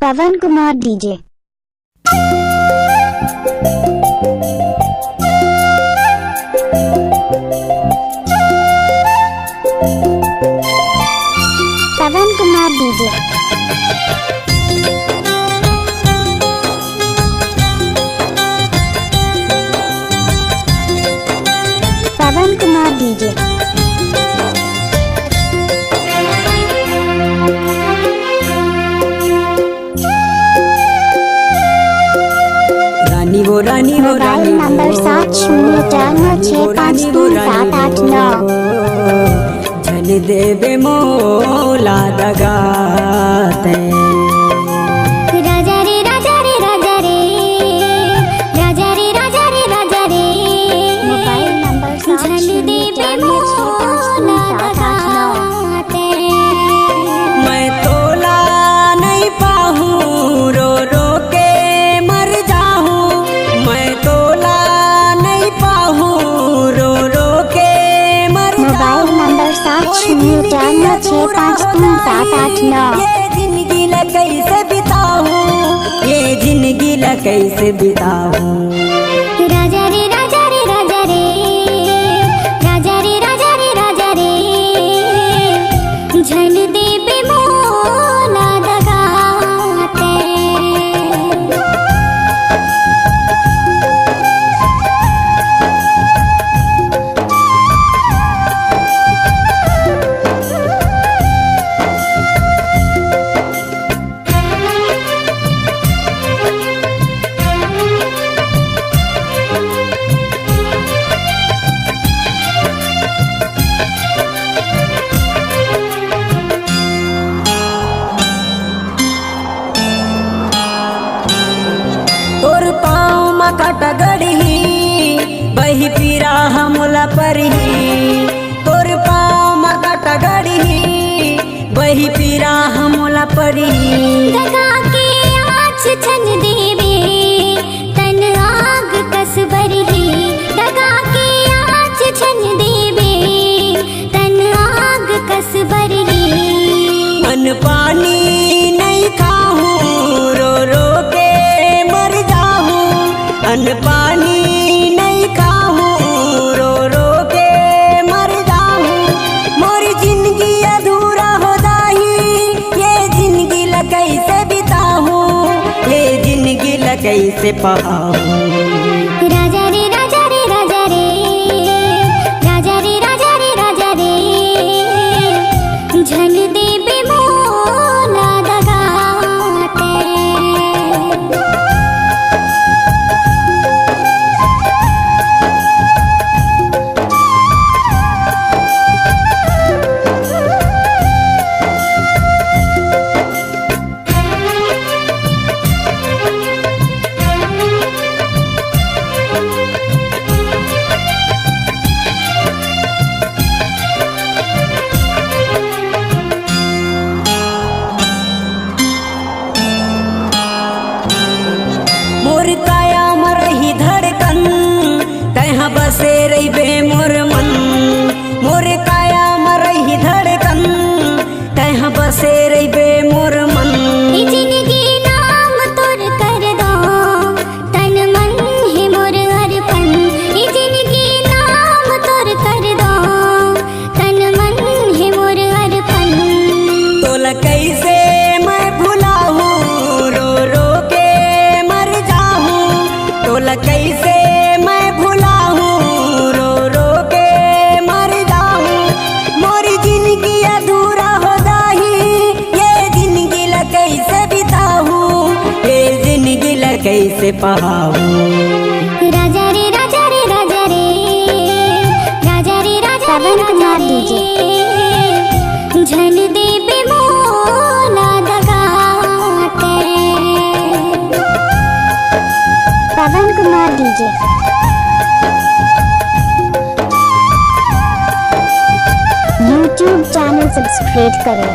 पवन Kumar DJ. पवन Kumar DJ. पवन Kumar DJ. रानी वो mobile number 7049653789। झन देवे मोला दगाते राजा रे राजा रे राजा रे राजा रे राजा रे राजा रे। मोबाइल नंबर झन देवे मोला दगाते। मैं तोला नहीं पाहूँ रो रो के मर जाऊँ। मैं तोला नहीं पाहूँ रो रो के मर मोबाइल नंबर 7049653789। ये जिंदगी ला कैसे बिताऊँ, ये जिंदगी ला कैसे बिताऊँ। राजा रे राजा रे राजा रे राजा रे राजा रे राजा रे। झन देवे मोला दगाते। तोर पाँव में काटा गड़ी बही पीरा हमला परही। तोर पाँव में काटा गड़ी बही पीरा हमला परही। दगा के आँच छन देवे तन आग कस बरही। दगा के आँच छन देवे तन आग कस बरही। मन पानी नहीं खाऊं रो रो के मर जाऊं। अन्न पानी नहीं खाऊं रो रो के मर जाऊं। मोरी जिंदगी अधूरा हो जाही, ये जिंदगी ला कैसे बिताऊं, ये जिंदगी ला कैसे पाऊं। राजा रे राजा रे राजा रे राजा रे राजा रे राजा रे। झन देवे मोला दगाते। मोर काया मरही धड़कन तहाँ बसे रही बे मोर मन। मोर काया मरही धड़कन तहाँ बसे रही बे मोर मन। ई जिंदगी नाम तोर कर दो तन मन है मोर अर्पण। ई जिंदगी नाम तोर कर दो तन मन है मोर अर्पण। तोला कैसे मैं भुलाऊं रो रो के मर जाऊं। तोला कैसे मैं भुलाऊं रो रो के मर जाऊं। मोरी जिंदगी अधूरा हो जाही, ये जिंदगी ला कैसे बिताऊं, ये जिंदगी ला कैसे पाऊं। राजा रे राजा रे राजा रे राजा रे राजा पवन कुमार डीजे। झन देवे मोला दगाते। Pawan Kumar DJ. YouTube channel subscribe करें।